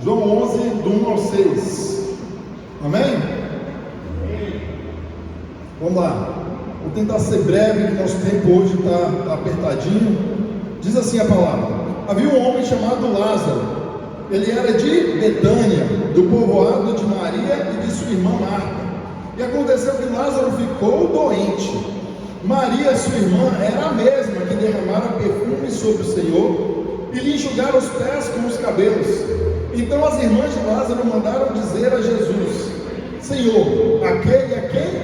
João 11, do 1 ao 6. Amém? Vamos lá. Vou tentar ser breve, que nosso tempo hoje está apertadinho. Diz assim a palavra: havia um homem chamado Lázaro. Ele era de Betânia, do povoado de Maria e de sua irmã Marta. E aconteceu que Lázaro ficou doente. Maria, sua irmã, era a mesma que derramara perfume sobre o Senhor e lhe enxugara os pés com os cabelos. Então as irmãs de Lázaro mandaram dizer a Jesus: Senhor, aquele a quem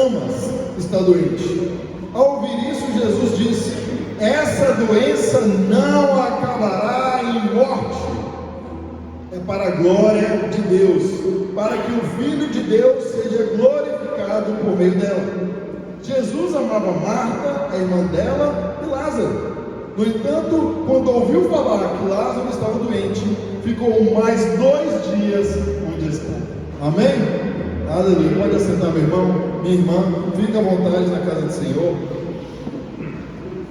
amas está doente. Ao ouvir isso, Jesus disse: essa doença não acabará em morte, é para a glória de Deus, para que o Filho de Deus seja glorificado por meio dela. Jesus amava Marta, a irmã dela, e Lázaro. No entanto, quando ouviu falar que Lázaro estava doente, ficou mais 2 dias onde está. Amém? Aleluia. Pode assentar, meu irmão, minha irmã, fica à vontade na casa do Senhor.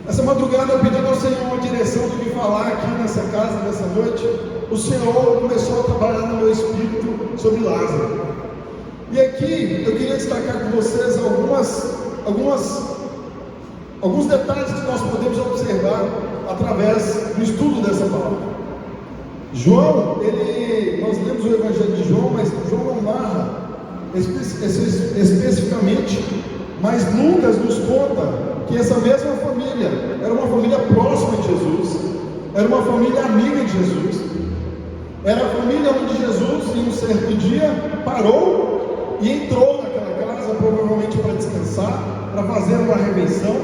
Essa madrugada, eu pedi ao Senhor uma direção do que falar aqui nessa casa, nessa noite. O Senhor começou a trabalhar no meu espírito sobre Lázaro. E aqui eu queria destacar com vocês alguns detalhes que nós podemos observar através do estudo dessa palavra. João, nós lemos o Evangelho de João, mas João não narra especificamente, mas Lucas nos conta que essa mesma família era uma família próxima de Jesus, era uma família amiga de Jesus, era a família onde Jesus, em um certo dia, parou e entrou naquela casa, provavelmente para descansar, para fazer uma refeição.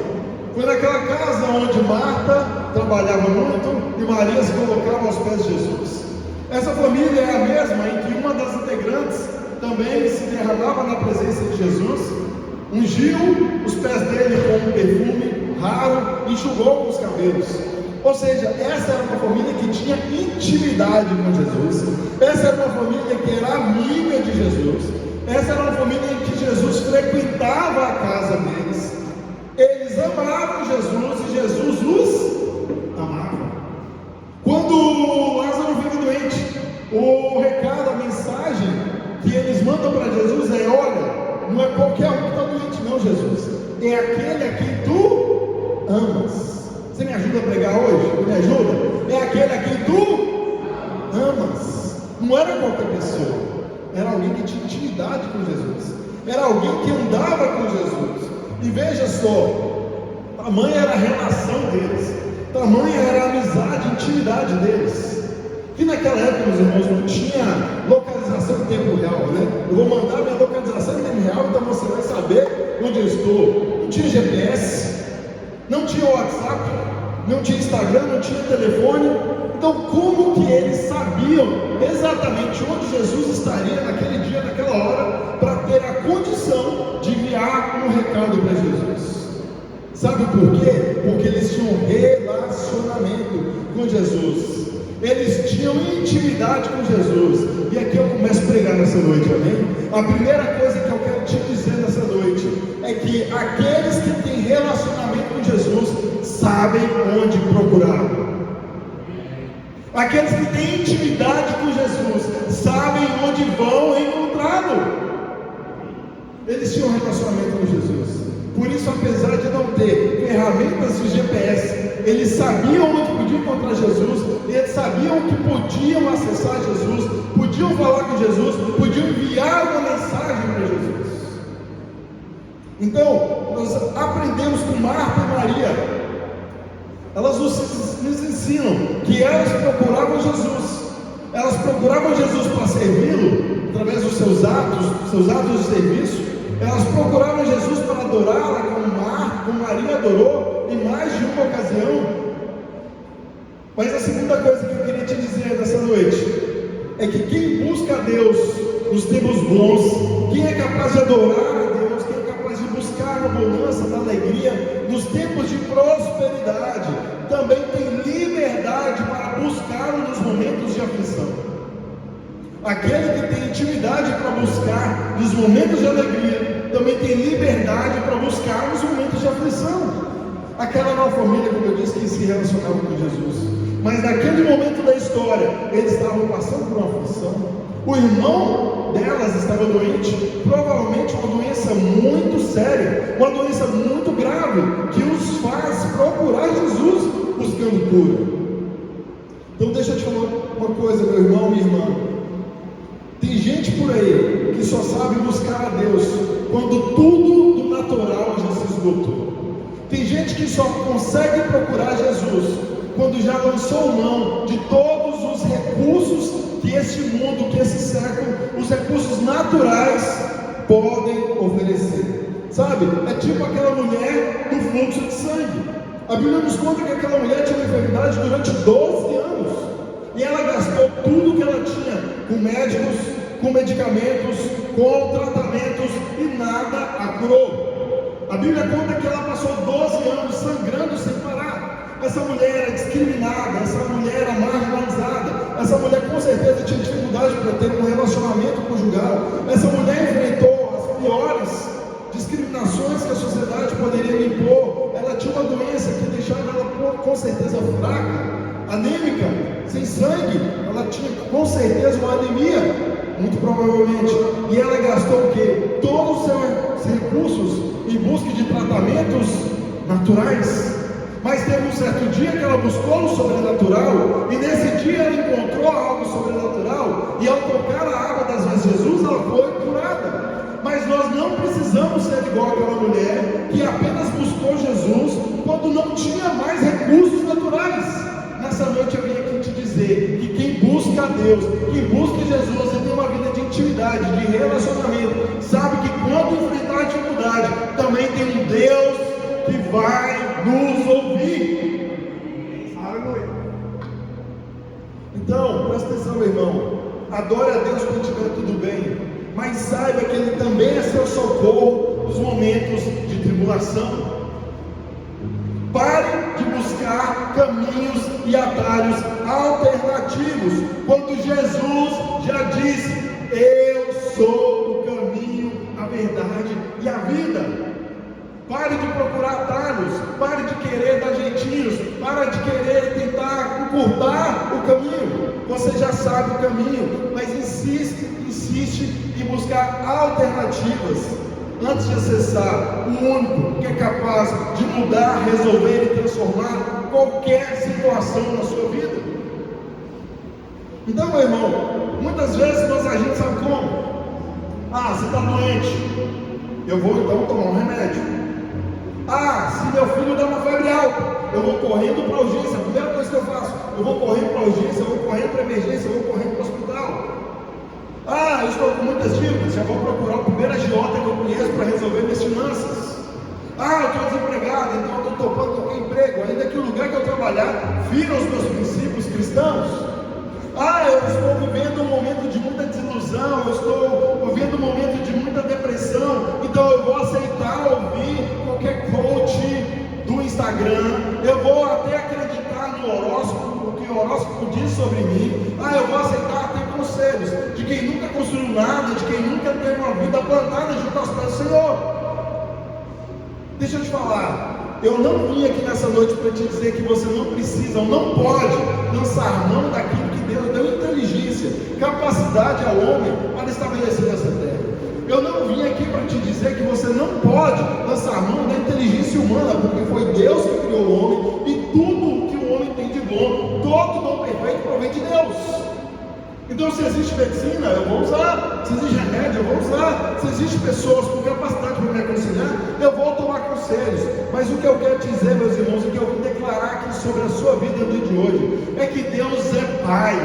Foi naquela casa onde Marta trabalhava muito e Maria se colocava aos pés de Jesus. Essa família é a mesma em que uma das integrantes também se derramava na presença de Jesus, ungiu os pés dele com um perfume raro, enxugou com os cabelos. Ou seja, essa era uma família que tinha intimidade com Jesus, essa era uma família que era amiga de Jesus, essa era uma família em que Jesus frequentava a casa deles. Eles amavam Jesus e Jesus os amava. Quando Lázaro fica doente, o recado, a mensagem que eles mandam para Jesus é: olha, não é qualquer um que está doente não, Jesus, é aquele a quem tu amas. Você me ajuda a pregar hoje? Me ajuda? É aquele a quem tu amas. Não era qualquer pessoa, era alguém que tinha intimidade com Jesus, era alguém que andava com Jesus. E veja só, tamanha era a relação deles, tamanha era a amizade, a intimidade deles, que naquela época, meus irmãos, não tinha localização em tempo real, né? Eu vou mandar minha localização em tempo real, então você vai saber onde eu estou. Não tinha GPS, não tinha WhatsApp, não tinha Instagram, não tinha telefone. Então como que eles sabiam exatamente onde Jesus estaria naquele dia, naquela hora, para ter a condição de enviar um recado para Jesus? Sabe por quê? Porque eles tinham relacionamento com Jesus, eles tinham intimidade com Jesus. E aqui eu começo a pregar nessa noite, amém? A primeira coisa que eu quero te dizer nessa noite é que aqueles que têm relacionamento com Jesus sabem onde procurar. Aqueles que têm intimidade com Jesus sabem onde vão encontrá-lo. Eles tinham um relacionamento com Jesus. Por isso, apesar de não ter ferramentas de GPS, eles sabiam onde podiam encontrar Jesus, eles sabiam que podiam acessar Jesus, podiam falar com Jesus, podiam enviar uma mensagem para Jesus. Então, nós aprendemos com Marta e Maria. Elas nos ensinam que elas procuravam Jesus. Elas procuravam Jesus para servi-lo através dos seus atos de serviço. Elas procuravam Jesus para adorá-la como Maria adorou em mais de uma ocasião. Mas a segunda coisa que eu queria te dizer nessa noite é que quem busca a Deus nos tempos bons, quem é capaz de adorar a Deus, quem é capaz de buscar a bonança, a alegria nos tempos de prosperidade, também tem liberdade para buscá-lo nos momentos de aflição. Aquele que tem intimidade para buscar nos momentos de alegria, também tem liberdade para buscar nos momentos de aflição. Aquela nova família, como eu disse, que se relacionava com Jesus, mas naquele momento da história, eles estavam passando por uma aflição. O irmão delas estava doente, provavelmente uma doença muito séria, uma doença muito grave, que os faz procurar Jesus buscando cura. Então deixa eu te falar uma coisa, meu irmão, minha irmã. Tem gente por aí que só sabe buscar a Deus quando tudo do natural já se esgotou. Tem gente que só consegue procurar Jesus quando já lançou mão de todos os recursos que este mundo, que esse século, os recursos naturais podem oferecer. Sabe? É tipo aquela mulher do fluxo de sangue. A Bíblia nos conta que aquela mulher tinha uma enfermidade durante 12 anos. E ela gastou tudo que ela tinha com médicos, com medicamentos, com tratamentos, e nada a curou. A Bíblia conta que ela passou 12 anos sangrando sem parar. Essa mulher era discriminada, essa mulher era marginalizada, essa mulher com certeza tinha dificuldade para ter um relacionamento conjugal. Essa mulher enfrentou as piores discriminações que a sociedade poderia lhe impor. Ela tinha uma doença que deixava ela com certeza fraca, anêmica, sem sangue. Ela tinha com certeza uma anemia, muito provavelmente, e ela gastou o quê? Todos os seus recursos em busca de tratamentos naturais. Mas teve um certo dia que ela buscou o sobrenatural, e nesse dia ela encontrou algo sobrenatural, e ao tocar a água das mãos de Jesus, ela foi curada. Mas nós não precisamos ser igual aquela mulher que apenas buscou Jesus quando não tinha mais recursos naturais. Nessa noite eu vim aqui te dizer que quem busca a Deus, quem busca Jesus e tem uma vida de intimidade, de relacionamento, sabe que quando enfrentar a dificuldade, também tem um Deus que vai nos ouvir. Aleluia. Então, presta atenção, meu irmão. Adore a Deus quando estiver tudo bem, mas saiba que Ele também é seu socorro nos momentos de tribulação. Pare de buscar caminhos e atalhos alternativos, quando Jesus já disse: eu sou o caminho, a verdade e a vida. Pare de procurar atalhos, pare de querer dar jeitinhos, pare de querer tentar encurtar o caminho. Você já sabe o caminho, mas insiste em buscar alternativas antes de acessar o único que é capaz de mudar, resolver e transformar qualquer situação na sua vida. Então, meu irmão, muitas vezes nós agimos, sabe como? Você está doente, eu vou então tomar um remédio. Se meu filho dá uma febre alta, eu vou correndo para a urgência. A primeira coisa que eu faço, eu vou correndo para a urgência, eu vou correndo para a emergência, eu vou correndo para o hospital. Eu estou com muitas dívidas, já vou procurar o primeiro agiota que eu conheço para resolver minhas finanças. Eu estou desempregado, então eu estou topando qualquer emprego, ainda que o lugar que eu trabalhar fira os meus princípios cristãos. Eu estou vivendo um momento de muita desilusão, eu estou vivendo um momento de muita depressão, então eu vou aceitar ouvir qualquer coach do Instagram, eu vou até acreditar no horóscopo, o que o horóscopo diz sobre mim. Eu vou aceitar ter conselhos de quem nunca construiu nada, de quem nunca teve uma vida plantada junto aos pés do Senhor. Deixa eu te falar, eu não vim aqui nessa noite para te dizer que você não precisa ou não pode lançar mão daquilo que Deus deu inteligência, capacidade ao homem para estabelecer nessa terra. Eu não vim aqui para te dizer que você não pode lançar mão da inteligência humana, porque foi Deus que criou o homem, e tudo que o homem tem de bom, todo dom perfeito provém de Deus. Então, se existe medicina, eu vou usar. Se existe remédio, eu vou usar. Se existe pessoas com capacidade para me aconselhar, eu vou tomar conselhos. Mas o que eu quero dizer, meus irmãos, o que eu vou declarar aqui sobre a sua vida no dia de hoje, é que Deus é Pai.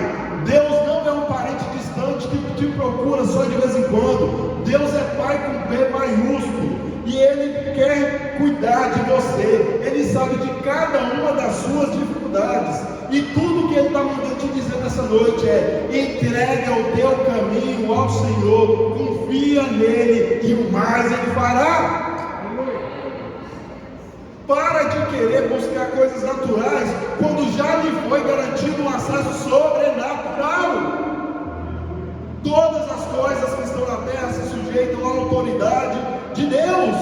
Deus não é um parente distante que te procura só de vez em quando. Deus é Pai com B maiúsculo. E Ele quer cuidar de você. Ele sabe de cada uma das suas dificuldades. E tudo que Ele está mandando te dizer nessa noite é: entrega o teu caminho ao Senhor, confia nele e o mais Ele fará. Para de querer buscar coisas naturais quando já lhe foi garantido um acesso sobrenatural. Todas as coisas que estão na terra se sujeitam à autoridade de Deus.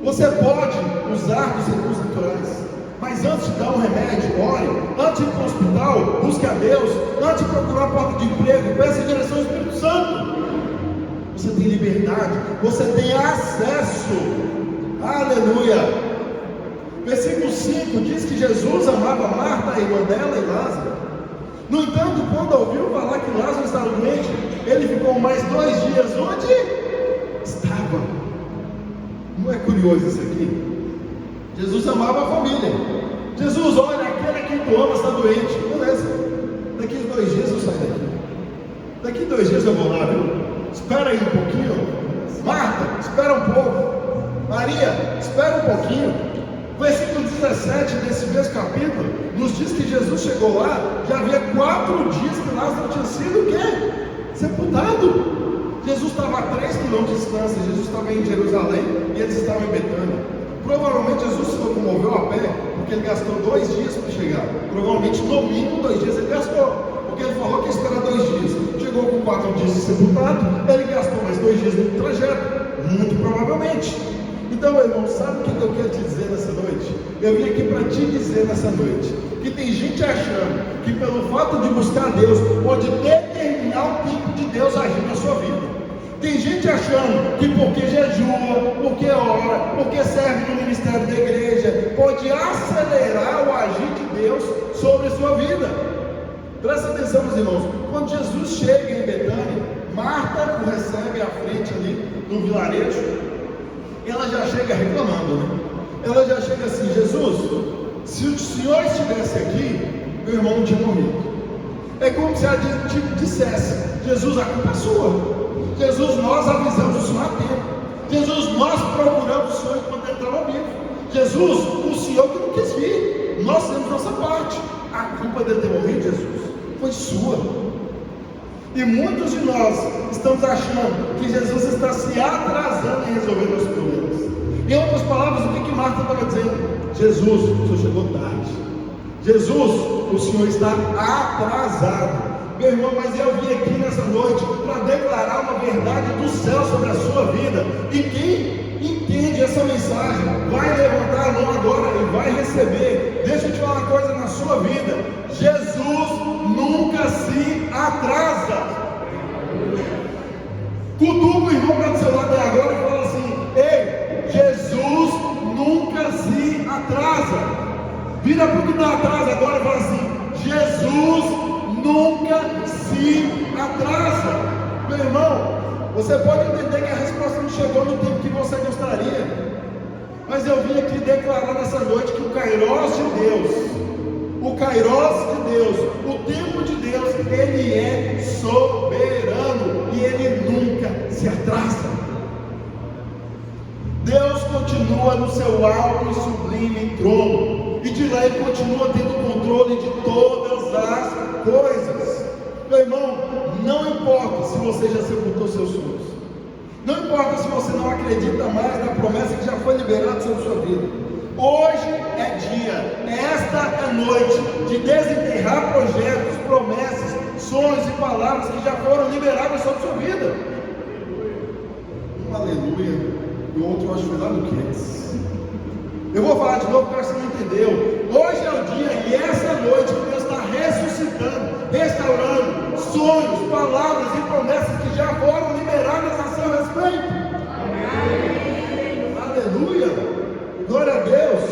Você pode usar os recursos naturais, mas Mas antes de dar um remédio, ore. Antes de ir para o hospital, busque a Deus. Antes de procurar a porta de emprego, peça a direção do Espírito Santo. Você tem liberdade, você tem acesso. Aleluia. Versículo 5 diz que Jesus amava Marta, a irmã dela, e Lázaro. No entanto, quando ouviu falar que Lázaro estava doente, ele ficou mais 2 dias onde estava. Não é curioso isso aqui? Jesus amava a família. Jesus, olha, aquele que tu ama está doente. Beleza, daqui 2 dias eu saio daqui. Daqui 2 dias eu vou lá, viu? Espera aí um pouquinho. Marta, espera um pouco. Maria, espera um pouquinho. Versículo 17 desse mesmo capítulo nos diz que Jesus chegou lá, já havia 4 dias que Lázaro tinha sido o quê? Sepultado. Jesus estava a 3 quilômetros de distância, Jesus estava em Jerusalém e eles estavam em Betânia. Provavelmente Jesus se locomoveu a pé, porque ele gastou 2 dias para chegar. Provavelmente no mínimo 2 dias ele gastou, porque ele falou que ia esperar 2 dias. Chegou com 4 dias de sepultado, ele gastou mais 2 dias no trajeto, muito provavelmente. Então, meu irmão, sabe o que eu quero te dizer nessa noite? Eu vim aqui para te dizer nessa noite que tem gente achando que pelo fato de buscar Deus pode determinar o tempo de Deus agir na sua vida. Tem gente achando que porque jejua, porque ora, porque serve no ministério da igreja, pode acelerar o agir de Deus sobre a sua vida. Presta atenção, meus irmãos. Quando Jesus chega em Betânia, Marta o recebe à frente ali no vilarejo. Ela já chega reclamando, né? Ela já chega assim: Jesus, se o Senhor estivesse aqui, meu irmão não tinha morrido. É como se ela dissesse: Jesus, a culpa é sua. Jesus, nós avisamos o Senhor a tempo. Jesus, nós procuramos o Senhor enquanto ele estava vivo. Jesus, o Senhor que não quis vir. Nós temos nossa parte. A culpa dele ter morrido, Jesus, foi sua. E muitos de nós estamos achando que Jesus está se atrasando em resolver nossos problemas. Em outras palavras, o que Marta estava dizendo? Jesus, o Senhor chegou tarde. Jesus, o Senhor está atrasado. Meu irmão, mas eu vim aqui nessa noite para declarar uma verdade do céu sobre a sua vida. E quem entende essa mensagem vai levantar a mão agora e vai receber. Deixa eu te falar uma coisa na sua vida: Jesus nunca se atrasa. Cutuca o irmão que está do seu lado agora e fala assim: ei, Jesus nunca se atrasa. Vira para o que está atrás agora e fala assim: Jesus nunca se atrasa. Meu irmão, você pode entender que a resposta não chegou no tempo que você gostaria, mas eu vim aqui declarar nessa noite que o Kairos de Deus, o tempo de Deus, ele é soberano e ele nunca se atrasa. Deus continua no seu alto e sublime trono, e de lá ele continua tendo controle de todas as coisas. Meu irmão, não importa se você já sepultou seus sonhos, não importa se você não acredita mais na promessa que já foi liberada sobre sua vida. Hoje é dia, esta é noite de desenterrar projetos, promessas, sonhos e palavras que já foram liberadas sobre sua vida. Um aleluia, e o outro eu acho que foi lá no Kids. Eu vou falar de novo porque você não entendeu. Hoje é o dia e essa noite que Deus está ressuscitando, restaurando sonhos, palavras e promessas que já foram liberadas a seu respeito. Amém. Aleluia. Glória a Deus.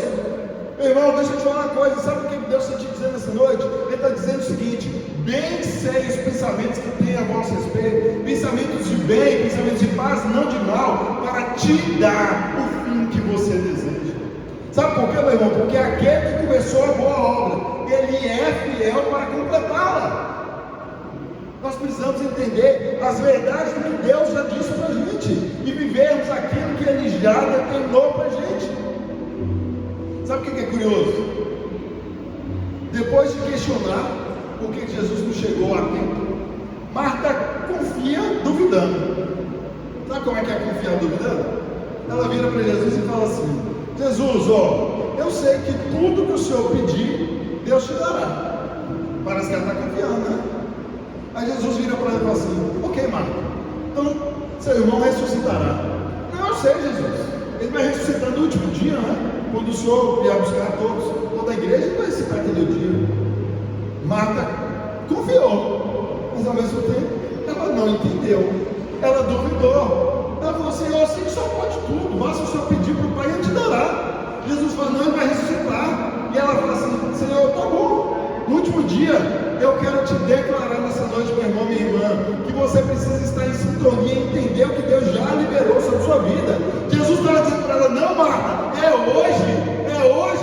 Meu irmão, deixa eu te falar uma coisa. Sabe o que Deus está te dizendo essa noite? Ele está dizendo o seguinte: bem sei os pensamentos que tem a vosso respeito, pensamentos de bem, pensamentos de paz, não de mal, para te dar o fim que você deseja. Sabe por quê, meu irmão? Porque aquele que começou a boa obra, ele é fiel para completá-la. Nós precisamos entender as verdades do que Deus já disse para a gente e vivermos aquilo que ele já determinou para a gente. Sabe o que é curioso? Depois de questionar por que Jesus não chegou a tempo, Marta confia duvidando. Sabe como é que é confiar duvidando? Ela vira para Jesus e fala assim: Jesus, eu sei que tudo que o Senhor pedir, Deus te dará. Parece que ela está confiando, né? Aí Jesus vira para ela e fala assim: ok, Marta, então seu irmão ressuscitará. Não, eu sei, Jesus, ele vai ressuscitar no último dia, né? Quando o Senhor vier buscar toda da igreja não vai se aquele dia. Marta confiou, mas ao mesmo tempo ela não entendeu, ela duvidou. Ela falou: Senhor, assim que o Senhor pode tudo, basta o Senhor pedir para o Pai e Ele te dará. Jesus falou: não, Ele vai ressuscitar. E ela falou assim: Senhor, tá bom. No último dia, eu quero te declarar nessa noite, meu irmão, minha irmã, que você precisa estar em sintonia e entender o que Deus já liberou sobre a sua vida. Jesus estava dizendo para ela: não, Marta, é hoje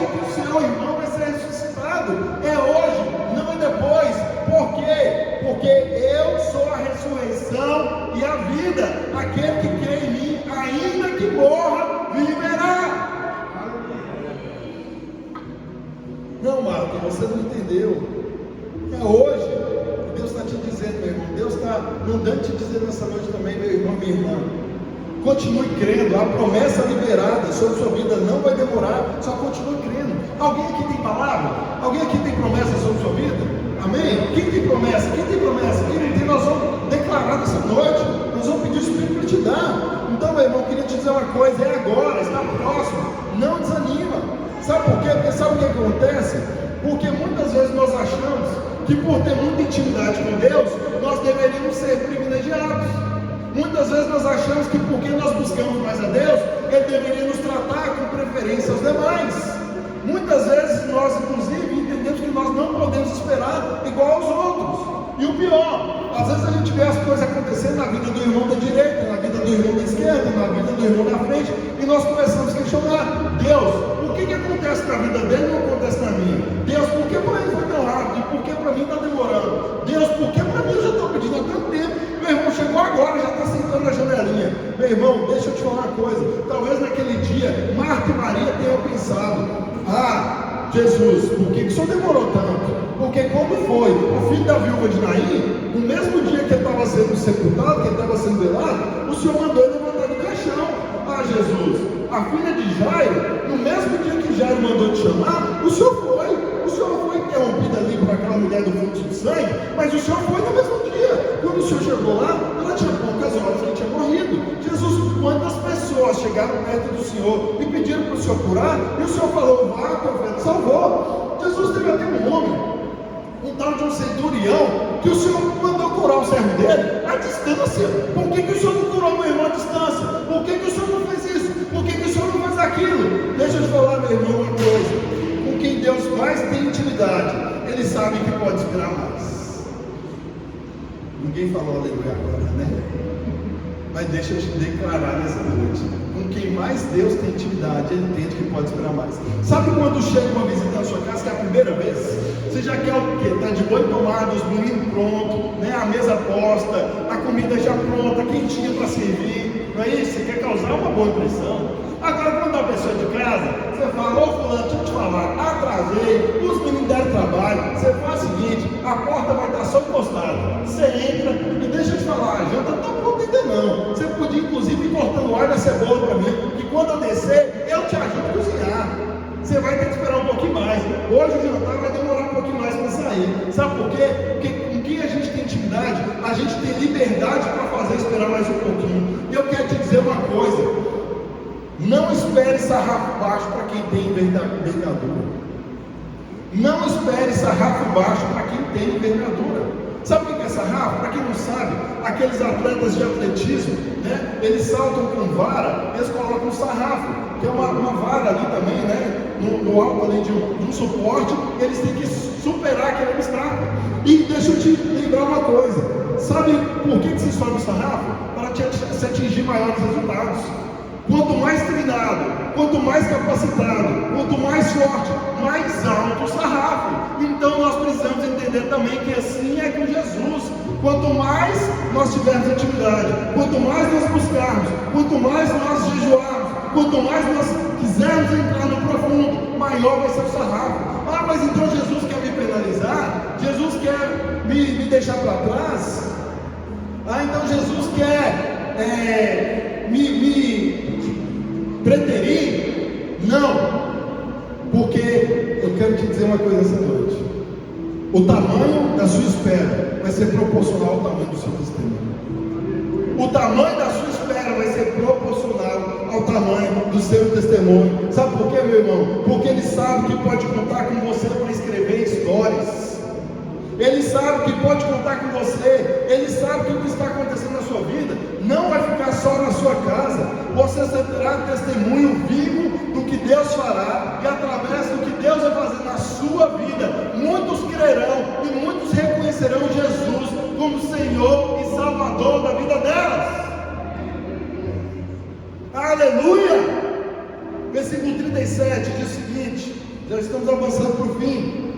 que o seu irmão vai ser ressuscitado. É hoje, não é depois. Por quê? Porque eu sou a ressurreição e a vida. Aquele que crê em mim, ainda que morra, viverá. Não, Marta, você não entendeu. É hoje. Deus está te dizendo, meu irmão. Deus está mandando te dizer nessa noite também, meu irmão, minha irmã. Continue crendo. A promessa liberada sobre sua vida não vai demorar. Só continue crendo. Alguém aqui tem palavra? Alguém aqui tem promessa sobre sua vida? Amém? Quem tem promessa? Quem tem promessa? Quem não tem, nós vamos declarar nessa noite. Nós vamos pedir o Espírito para te dar. Então, meu irmão, eu queria te dizer uma coisa. É agora, está próximo. Não desanima. Sabe por quê? Porque sabe o que acontece? Porque muitas vezes nós achamos que por ter muita intimidade com Deus, nós deveríamos ser privilegiados. Muitas vezes nós achamos que porque nós buscamos mais a Deus, Ele deveria nos tratar com preferência aos demais. Muitas vezes nós, inclusive, entendemos que nós não podemos esperar igual aos outros. E o pior, às vezes a gente vê as coisas acontecendo na vida do irmão da direita, na vida do irmão da esquerda, na vida do irmão da frente, e nós começamos a questionar: Deus, por que acontece na vida dele e não acontece na minha? Deus, por que para ele foi tão rápido? E por que para mim está demorando? Deus, por que para mim eu já estou pedindo há tanto tempo? Meu irmão chegou agora, já está sentando na janelinha. Meu irmão, deixa eu te falar uma coisa. Talvez naquele dia, Marta e Maria tenham pensado: ah, Jesus, por que o Senhor demorou tanto? Porque quando foi o filho da viúva de Naim, no mesmo dia que ele estava sendo sepultado, que ele estava sendo velado, o Senhor mandou ele levantar do caixão. Ah, Jesus, a filha de Jairo, no mesmo dia que Jairo mandou te chamar, o Senhor foi. O Senhor foi interrompido ali por aquela mulher do fluxo de sangue, mas o Senhor foi no mesmo dia. Quando o Senhor chegou lá, ela tinha poucas horas que tinha morrido. Jesus, quantas pessoas chegaram perto do Senhor e pediram para o Senhor curar, e o Senhor falou: vá, teu filho salvou. Jesus teve até um homem, um tal de um centurião, que o Senhor mandou curar o servo dele à distância. Por que o Senhor não curou meu irmão à distância? Por que o Senhor não fez isso? Por que o Senhor não fez aquilo? Deixa eu te falar, meu irmão, uma coisa: com quem Deus mais tem intimidade, Ele sabe que pode esperar mais. Ninguém falou aleluia agora, né? Mas deixa eu te declarar nessa noite: com quem mais Deus tem intimidade, Ele entende que pode esperar mais. Sabe quando chega uma visita na sua casa, que é a primeira vez? Você já quer o quê? Está de boi tomado, os bolinhos prontos, né? A mesa posta, a comida já pronta, quentinha para servir, não é isso? Você quer causar uma boa impressão. Agora, quando a pessoa é de casa, você fala: ô fulano, deixa eu te falar, atrasei, os meninos deram trabalho. Você faz o seguinte: a porta vai estar só encostada, você entra e deixa eu te falar, a janta não está pronta ainda não. Você podia inclusive ir cortando o ar da cebola para mim, que quando eu descer, eu te ajudo a cozinhar. Você vai ter que esperar um pouquinho mais. Hoje o jantar vai demorar um pouquinho mais para sair. Sabe por quê? Porque com quem a gente tem intimidade, a gente tem liberdade para fazer esperar mais um pouquinho. E eu quero te dizer uma coisa: não espere sarrafo baixo para quem tem envergadura. Não espere sarrafo baixo para quem tem envergadura. Sabe o que é sarrafo? Para quem não sabe, aqueles atletas de atletismo, né? Eles saltam com vara, eles colocam sarrafo, que é uma vara ali também, né? No alto ali de um suporte, eles têm que superar aquele obstáculo. E deixa eu te lembrar uma coisa: sabe por que se sobe o sarrafo? Para se atingir maiores resultados. Quanto mais treinado, quanto mais capacitado, quanto mais forte, mais alto o sarrafo. Então nós precisamos entender também que assim é com Jesus. Quanto mais nós tivermos intimidade, quanto mais nós buscarmos, quanto mais nós jejuarmos, quanto mais nós quisermos entrar no profundo, maior vai ser o sarrafo. Ah, mas então Jesus quer me penalizar? Jesus quer me deixar para trás? Ah, então Jesus quer me preterir? Não, porque eu quero te dizer uma coisa essa noite: o tamanho da sua espera vai ser proporcional ao tamanho do seu testemunho. O tamanho da sua espera vai ser proporcional ao tamanho do seu testemunho. Sabe por quê, meu irmão? Porque ele sabe que pode contar com você para escrever histórias. Ele sabe que pode contar com você. Ele sabe que o que está acontecendo na sua vida não vai ficar só na sua casa. Você será testemunho vivo do que Deus fará, e através do que Deus vai fazer na sua vida, muitos crerão e muitos reconhecerão Jesus como Senhor e Salvador da vida delas. Aleluia! Versículo 37 diz o seguinte, já estamos avançando para o fim,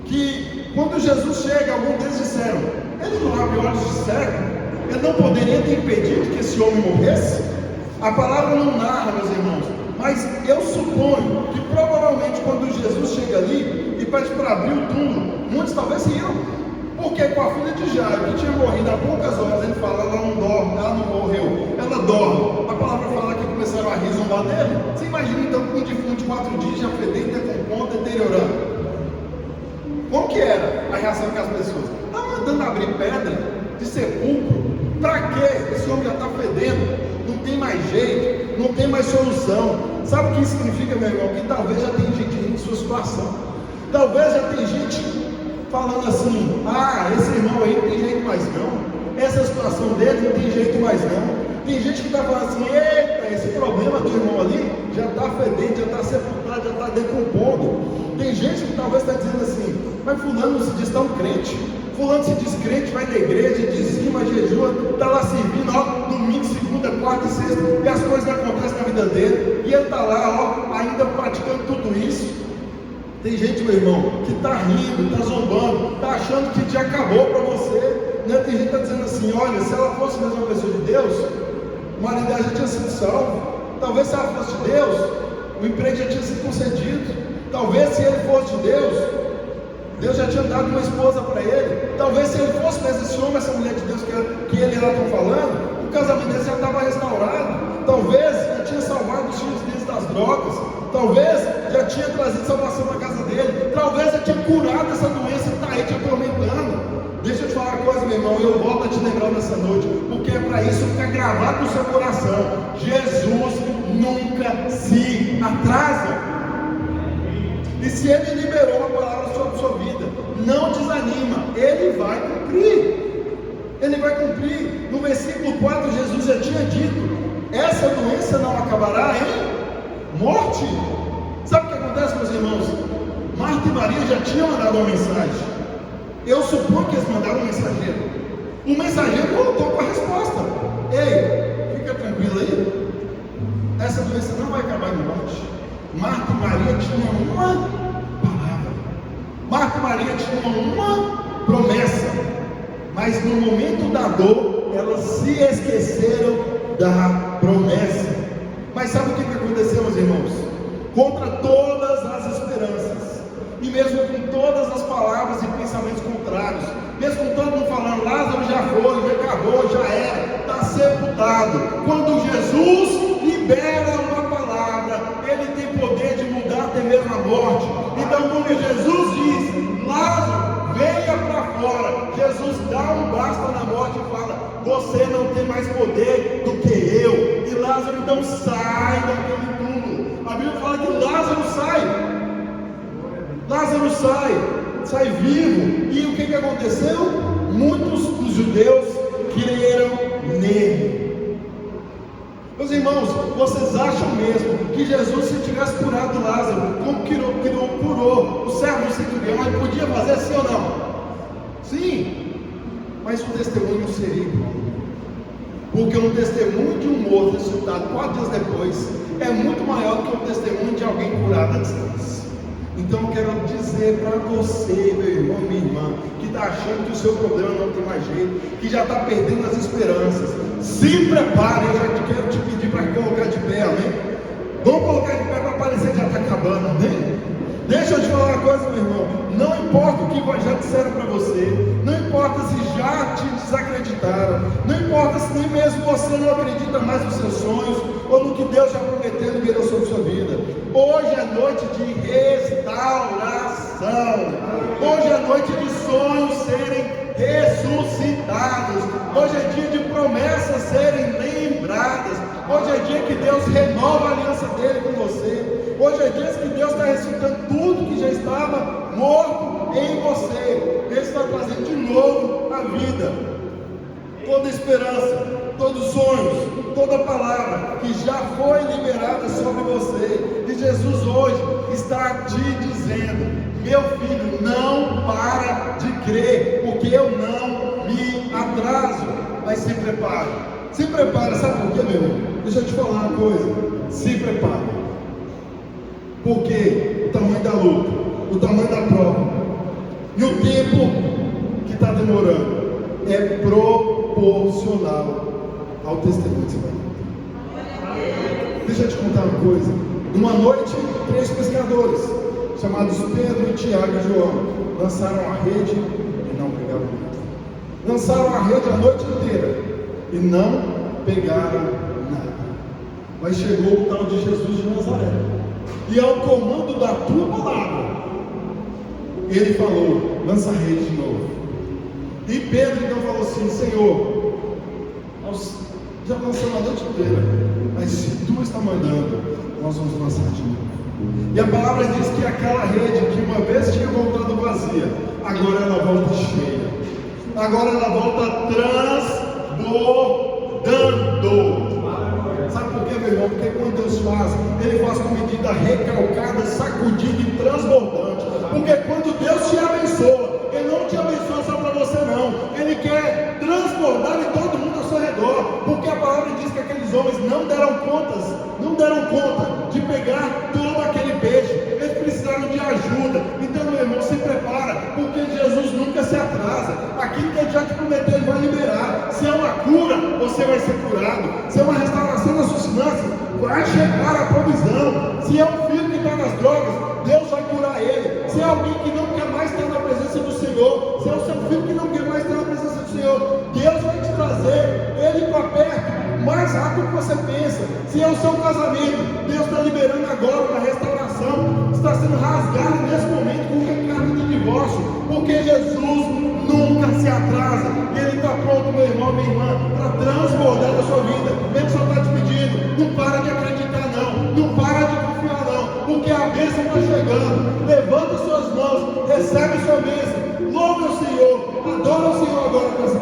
que quando Jesus chega, alguns deles disseram: ele não abre olhos de cego, ele não poderia ter impedido que esse homem morresse? A palavra não narra, meus irmãos, mas eu suponho que provavelmente quando Jesus chega ali e pede para abrir o túmulo, muitos talvez riam, porque com a filha de Jairo, que tinha morrido há poucas horas, ele fala: ela não dorme, ela não morreu, ela dorme. A palavra fala que começaram a rir, zombar dele. Você imagina então com um defunto de 4 dias já fedendo, decompondo, deteriorando. Como que era a reação das pessoas? Estava mandando abrir pedra de sepulcro. Para quê? Esse homem já está fedendo, não tem mais jeito, não tem mais solução. Sabe o que isso significa, meu irmão? Que talvez já tem gente rindo de sua situação. Talvez já tem gente falando assim: ah, esse irmão aí não tem jeito mais não. Essa situação dele não tem jeito mais não. Tem gente que está falando assim: eita, esse problema do irmão ali já está fedendo, já está sepultado, já está decompondo. Tem gente que talvez está dizendo assim: mas fulano se diz tão crente, fulano se diz crente, vai na igreja, dizima, jejua, está lá servindo, ó, domingo, segunda, quarta e sexta, e as coisas acontecem na vida dele, e ele está lá, ó, ainda praticando tudo isso. Tem gente, meu irmão, que está rindo, está zombando, está achando que já acabou para você, né? Tem gente que está dizendo assim: olha, se ela fosse mesmo uma pessoa de Deus, o marido dela já tinha sido salvo. Talvez se ela fosse de Deus, o emprego já tinha sido concedido. Talvez se ele fosse de Deus, Deus já tinha dado uma esposa para ele. Talvez se ele fosse mesmo esse homem, essa mulher de Deus que ele e ela estão falando, o casamento dele já estava restaurado. Talvez já tinha salvado os filhos deles das drogas. Talvez já tinha trazido salvação para a casa dele. Talvez já tinha curado essa doença que está aí te atormentando. Deixa eu te falar uma coisa, meu irmão, eu volto a te lembrar nessa noite, porque é para isso ficar gravado no seu coração: Jesus nunca se atrasa. E se Ele liberou uma palavra sobre a sua vida, não desanima, Ele vai cumprir. Ele vai cumprir. No versículo 4, Jesus já tinha dito: essa doença não acabará em morte. Sabe o que acontece, meus irmãos? Marta e Maria já tinham mandado uma mensagem. Eu suponho que eles mandaram um mensageiro. O mensageiro voltou com a resposta: ei, fica tranquilo aí, essa doença não vai acabar em morte. Marta e Maria tinham uma palavra, Marta e Maria tinham uma promessa, mas no momento da dor, elas se esqueceram da promessa. Mas sabe o que aconteceu, meus irmãos? Contra todas as esperanças, e mesmo com todas as palavras e pensamentos contrários, mesmo com todo mundo falando: Lázaro já foi, já acabou, já era, está sepultado. Quando Jesus libera uma palavra, Ele tem poder de mudar até mesmo a morte. Então quando Jesus diz: Lázaro, venha para fora, Jesus dá um basta na morte e fala: você não tem mais poder do que eu. E Lázaro então sai daquele túmulo. A Bíblia fala que Lázaro sai vivo. E o que aconteceu? Muitos dos judeus creram nele. Meus irmãos, vocês acham mesmo que Jesus, se tivesse curado Lázaro, como curou o servo do centurião, ele podia fazer sim ou não? Sim, mas o testemunho não seria igual. Porque um testemunho de um morto ressuscitado 4 dias depois é muito maior do que o testemunho de alguém curado à distância. Então eu quero dizer para você, meu irmão, minha irmã, que está achando que o seu problema não tem mais jeito, que já está perdendo as esperanças, se prepare. Eu já quero te pedir para colocar de pé, amém? Vamos colocar de pé para parecer que já está acabando, amém? Deixa eu te falar uma coisa, meu irmão, não importa o que já disseram para você, não importa se já te desacreditaram, não importa se nem mesmo você não acredita mais nos seus sonhos, ou no que Deus já prometeu e liberou sobre a sua vida. Hoje é noite de restauração. restauração. Hoje é noite de sonhos serem ressuscitados. Hoje é dia de promessas serem lembradas. Hoje é dia que Deus renova a aliança dele com você. Hoje é dia que Deus está ressuscitando tudo que já estava morto em você. Ele está trazendo de novo a vida. Toda esperança, todos os sonhos, toda palavra que já foi liberada sobre você. E Jesus hoje está te dizendo: meu filho, não para de crer, porque eu não me atraso. Mas se prepare. Se prepare, sabe por quê, meu irmão? Deixa eu te falar uma coisa. Se prepare. Porque o tamanho da luta, o tamanho da prova e o tempo que está demorando é proporcional ao testemunho que você vai dar. Deixa eu te contar uma coisa. Numa noite, 3 pescadores, chamados Pedro, Tiago e João, lançaram a rede e não pegaram nada. Lançaram a rede a noite inteira e não pegaram nada. Mas chegou o tal de Jesus de Nazaré, e ao comando da tua palavra, ele falou: lança a rede de novo. E Pedro então falou assim: Senhor, nós já lançamos a noite inteira, mas se tu está mandando, nós vamos lançar de novo. E a palavra diz que aquela rede que uma vez tinha voltado vazia, agora ela volta cheia. Agora ela volta transbordando. Sabe por quê, meu irmão? Porque quando Deus faz, Ele faz com medida recalcada, sacudida e transbordante. Porque quando Deus te abençoa, Ele não te abençoa só para você não. Ele quer transbordar em todo mundo ao seu redor. Porque a palavra diz que aqueles homens não deram conta de pegar todo aquele peixe. Eles precisaram de ajuda. Então, meu irmão, se prepara, porque Jesus nunca se atrasa. Aquilo que Ele já te prometeu, Ele vai liberar. Se é uma cura, você vai ser curado. Se é uma restauração das suas finanças, vai chegar a provisão. Se é um filho que está nas drogas, Deus vai curar ele. Se é alguém que não quer mais estar na presença do Senhor, se é o seu filho que não quer mais estar na presença do Senhor, Deus vai te trazer ele para perto mais rápido que você pensa. Se é o seu casamento, Deus está liberando agora uma restauração. Está sendo rasgado nesse momento com o recado de divórcio, porque Jesus nunca se atrasa. E Ele está pronto, meu irmão, minha irmã, para transbordar a sua vida. Ele só está te pedindo: não para de acreditar não para de confiar não, porque a bênção está chegando. Levanta suas mãos, recebe sua bênção, louve o Senhor, adora o Senhor agora com essa